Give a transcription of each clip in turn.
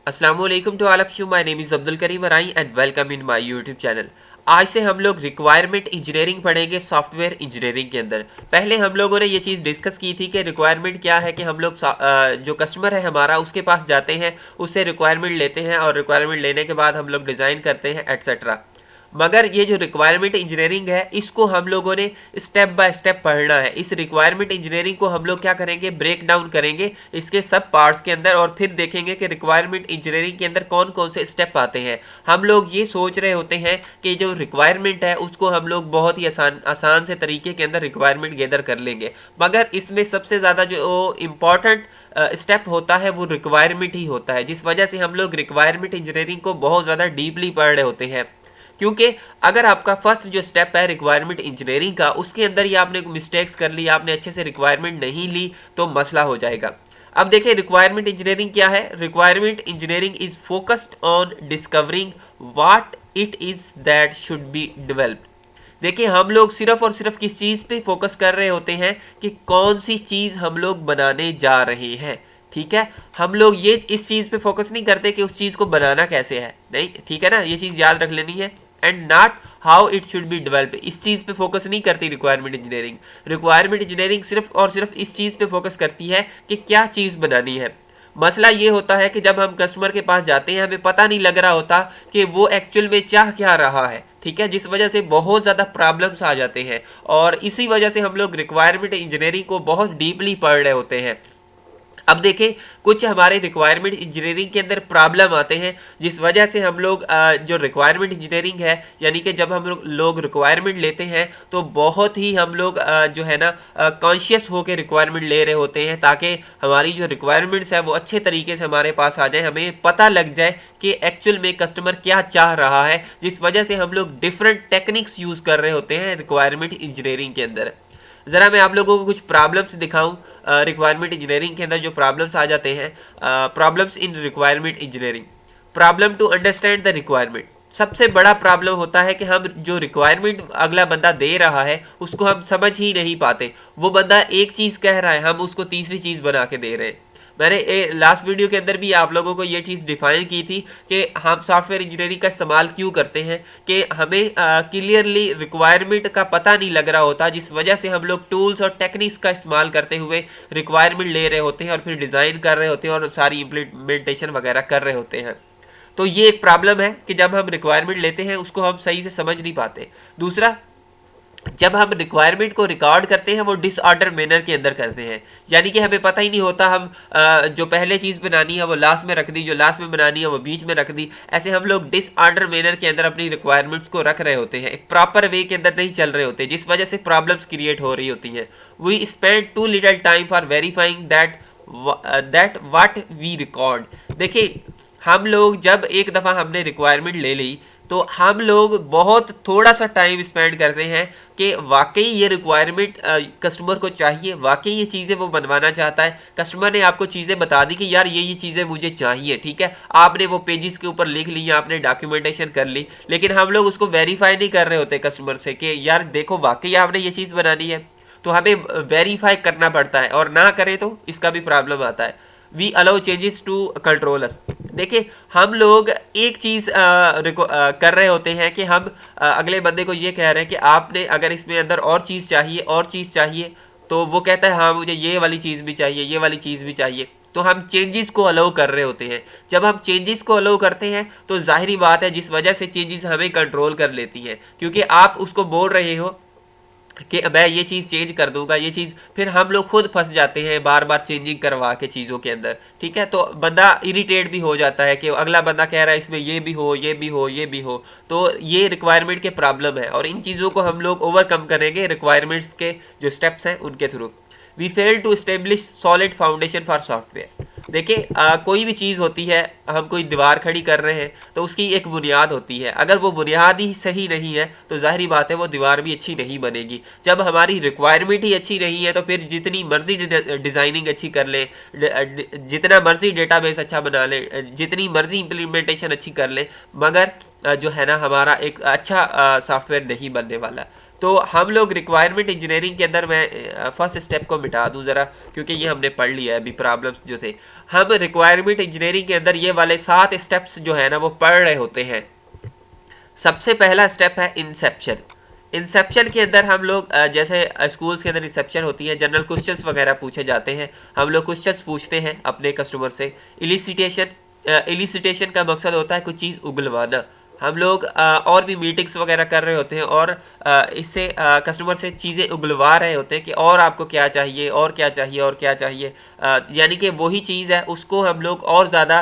अस्सलामुअलैकुम to all of you. My name is Abdul Karim Arai and welcome in my YouTube channel. आज से हम लोग रिक्वायरमेंट इंजीनियरिंग पढ़ेंगे सॉफ्टवेयर इंजीनियरिंग के अंदर। पहले हम लोगों ने ये चीज़ डिस्कस की थी कि रिक्वायरमेंट क्या है, कि हम लोग जो कस्टमर है हमारा उसके पास जाते हैं, उससे रिक्वायरमेंट लेते हैं और रिक्वायरमेंट लेने के बाद हम लोग डिज़ाइन करते हैं एट्सेट्रा। मगर ये जो रिक्वायरमेंट इंजीनियरिंग है इसको हम लोगों ने स्टेप बाय स्टेप पढ़ना है। इस रिक्वायरमेंट इंजीनियरिंग को हम लोग क्या करेंगे, ब्रेक डाउन करेंगे इसके सब पार्ट्स के अंदर और फिर देखेंगे कि रिक्वायरमेंट इंजीनियरिंग के अंदर कौन कौन से स्टेप आते हैं। हम लोग ये सोच रहे होते हैं कि जो रिक्वायरमेंट है उसको हम लोग बहुत ही आसान से तरीके के अंदर रिक्वायरमेंट गैदर कर लेंगे, मगर इसमें सबसे ज़्यादा जो इम्पॉर्टेंट स्टेप होता है वो रिक्वायरमेंट ही होता है, जिस वजह से हम लोग रिक्वायरमेंट इंजीनियरिंग को बहुत ज़्यादा डीपली पढ़ रहे होते हैं। क्योंकि अगर आपका फर्स्ट जो स्टेप है रिक्वायरमेंट इंजीनियरिंग का, उसके अंदर ही आपने मिस्टेक्स कर ली, आपने अच्छे से रिक्वायरमेंट नहीं ली तो मसला हो जाएगा। अब देखिए रिक्वायरमेंट इंजीनियरिंग क्या है। Requirement engineering is focused on discovering what it is that should be developed. देखिए हम लोग सिर्फ और सिर्फ किस चीज़ पे फोकस कर रहे होते हैं कि कौन सी चीज़ हम लोग बनाने जा रहे हैं। ठीक है, हम लोग ये इस चीज़ पे फोकस नहीं करते कि उस चीज़ को बनाना कैसे है, नहीं, ठीक है ना, ये चीज़ याद रख लेनी है। And not how it should be developed, इस चीज़ पे फोकस नहीं करती रिक्वायरमेंट इंजीनियरिंग। रिक्वायरमेंट इंजीनियरिंग सिर्फ और सिर्फ इस चीज़ पे फोकस करती है कि क्या चीज़ बनानी है। मसला ये होता है कि जब हम कस्टमर के पास जाते हैं हमें पता नहीं लग रहा होता कि वो एक्चुअल में चाह क्या रहा है, ठीक है, जिस वजह से बहुत ज़्यादा प्रॉब्लम्स आ जाते हैं और इसी वजह से हम लोग रिक्वायरमेंट इंजीनियरिंग को बहुत डीपली पढ़ रहे होते हैं। अब देखें कुछ हमारे रिक्वायरमेंट इंजीनियरिंग के अंदर प्रॉब्लम आते हैं जिस वजह से हम लोग जो रिक्वायरमेंट इंजीनियरिंग है, यानी कि जब हम लोग रिक्वायरमेंट लेते हैं तो बहुत ही हम लोग जो है ना कॉन्शियस होकर रिक्वायरमेंट ले रहे होते हैं, ताकि हमारी जो रिक्वायरमेंट्स है वो अच्छे तरीके से हमारे पास आ जाए, हमें पता लग जाए कि एक्चुअल में कस्टमर क्या चाह रहा है। जिस वजह से हम लोग डिफरेंट टेक्निक्स यूज़ कर रहे होते हैं रिक्वायरमेंट इंजीनियरिंग के अंदर। ज़रा मैं आप लोगों को कुछ प्रॉब्लम्स दिखाऊं रिक्वायरमेंट इंजीनियरिंग के अंदर जो प्रॉब्लम्स आ जाते हैं। Problems in requirement engineering. Problem to understand the requirement. सबसे बड़ा प्रॉब्लम होता है कि हम जो रिक्वायरमेंट अगला बंदा दे रहा है उसको हम समझ ही नहीं पाते। वो बंदा एक चीज़ कह रहा है, हम उसको तीसरी चीज़ बना के दे रहे हैं। मैंने लास्ट वीडियो के अंदर भी आप लोगों को ये चीज़ डिफाइन की थी कि हम सॉफ्टवेयर इंजीनियरिंग का इस्तेमाल क्यों करते हैं, कि हमें क्लियरली रिक्वायरमेंट का पता नहीं लग रहा होता, जिस वजह से हम लोग टूल्स और टेक्निक्स का इस्तेमाल करते हुए रिक्वायरमेंट ले रहे होते हैं और फिर डिज़ाइन कर रहे होते हैं और सारी इम्प्लीमेंटेशन वगैरह कर रहे होते हैं। तो ये एक प्रॉब्लम है कि जब हम रिक्वायरमेंट लेते हैं उसको हम सही से समझ नहीं पाते। दूसरा, जब हम रिक्वायरमेंट को रिकॉर्ड करते हैं वो डिसऑर्डर मैनर के अंदर करते हैं, यानी कि हमें पता ही नहीं होता, हम जो पहले चीज़ बनानी है वो लास्ट में रख दी, जो लास्ट में बनानी है वो बीच में रख दी। ऐसे हम लोग डिसऑर्डर मैनर के अंदर अपनी रिक्वायरमेंट्स को रख रहे होते हैं, एक प्रॉपर वे के अंदर नहीं चल रहे होते, जिस वजह से प्रॉब्लम्स क्रिएट हो रही होती हैं। We spend too little time for verifying that what we record. देखिए हम लोग जब एक दफ़ा हमने रिक्वायरमेंट ले ली तो हम लोग बहुत थोड़ा सा टाइम स्पेंड करते हैं कि वाकई ये रिक्वायरमेंट कस्टमर को चाहिए, वाकई ये चीज़ें वो बनवाना चाहता है। कस्टमर ने आपको चीज़ें बता दी कि यार ये चीज़ें मुझे चाहिए, ठीक है, आपने वो पेजेस के ऊपर लिख ली, आपने डॉक्यूमेंटेशन कर ली, लेकिन हम लोग उसको वेरीफाई नहीं कर रहे होते कस्टमर से कि यार देखो वाकई आपने ये चीज़ बनानी है। तो हमें वेरीफाई करना पड़ता है और ना करें तो इसका भी प्रॉब्लम आता है। We allow changes to control us. देखिए हम लोग एक चीज़ कर रहे होते हैं कि हम अगले बंदे को ये कह रहे हैं कि आपने अगर इसमें अंदर और चीज़ चाहिए, तो वो कहता है हाँ मुझे ये वाली चीज़ भी चाहिए, ये वाली चीज़ भी चाहिए, तो हम चेंजेस को अलाउ कर रहे होते हैं। जब हम चेंजेस को अलाउ करते हैं तो जाहिरी बात है जिस वजह से चेंजेस हमें कंट्रोल कर लेती हैं, क्योंकि आप उसको बोल रहे हो कि मैं ये चीज़ चेंज कर दूंगा, ये चीज़, फिर हम लोग खुद फंस जाते हैं बार बार चेंजिंग करवा के चीज़ों के अंदर, ठीक है। तो बंदा इरिटेट भी हो जाता है कि अगला बंदा कह रहा है इसमें ये भी हो, ये भी हो, ये भी हो। तो ये रिक्वायरमेंट के प्रॉब्लम है और इन चीज़ों को हम लोग ओवरकम करेंगे रिक्वायरमेंट्स के जो स्टेप्स हैं उनके through. We fail to establish solid foundation for software. देखिए कोई भी चीज़ होती है, हम कोई दीवार खड़ी कर रहे हैं तो उसकी एक बुनियाद होती है, अगर वो बुनियाद ही सही नहीं है तो जाहिर बात है वो दीवार भी अच्छी नहीं बनेगी। जब हमारी रिक्वायरमेंट ही अच्छी नहीं है तो फिर जितनी मर्जी डिज़ाइनिंग अच्छी कर ले, जितना मर्जी डेटाबेस अच्छा बना ले, जितनी मर्जी इम्प्लीमेंटेशन अच्छी कर ले, मगर जो है ना हमारा एक अच्छा सॉफ्टवेयर नहीं बनने वाला। तो हम लोग रिक्वायरमेंट इंजीनियरिंग के अंदर, मैं फर्स्ट स्टेप को मिटा दूं ज़रा क्योंकि ये हमने पढ़ लिया है अभी प्रॉब्लम्स जो थे। हम रिक्वायरमेंट इंजीनियरिंग के अंदर ये वाले 7 स्टेप्स जो है ना वो पढ़ रहे होते हैं। सबसे पहला स्टेप है इंसेप्शन। इंसेप्शन के अंदर हम लोग जैसे स्कूल्स के अंदर रिसेप्शन होती है, जनरल क्वेश्चंस वगैरह पूछे जाते हैं, हम लोग क्वेश्चंस पूछते हैं अपने कस्टमर से। इलिसिटेशन का मकसद होता है कुछ चीज़ उगलवाना। हम लोग और भी मीटिंग्स वगैरह कर रहे होते हैं और इससे कस्टमर से चीज़ें उगलवा रहे होते हैं कि और आपको क्या चाहिए और क्या चाहिए और क्या चाहिए, यानी कि वही चीज़ है उसको हम लोग और ज़्यादा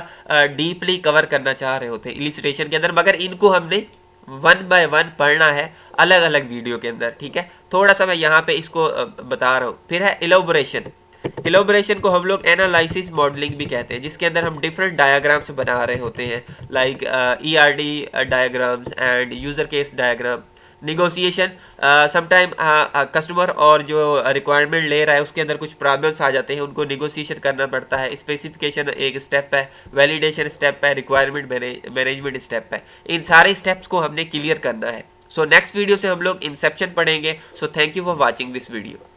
डीपली कवर करना चाह रहे होते हैं इलिसिटेशन के अंदर, मगर इनको हमने 1 बाय 1 पढ़ना है अलग अलग वीडियो के अंदर। ठीक है, थोड़ा सा मैं यहाँ पे इसको बता रहा हूँ। फिर है इलोबरेशन। इलोबरेशन को हम लोग एनालिसिस मॉडलिंग भी कहते हैं, जिसके अंदर हम डिफरेंट डायग्राम्स बना रहे होते हैं, like ERD diagrams and user case diagram. Negotiation, sometime customer और जो रिक्वायरमेंट ले रहा है उसके अंदर कुछ प्रॉब्लम्स आ जाते हैं, उनको निगोसिएशन करना पड़ता है। स्पेसिफिकेशन एक स्टेप है, वैलिडेशन स्टेप है, रिक्वायरमेंट मैनेजमेंट स्टेप है। इन सारे स्टेप्स को हमने क्लियर करना है। सो नेक्स्ट वीडियो से हम लोग इंसेप्शन पढ़ेंगे। So thank you for watching this video.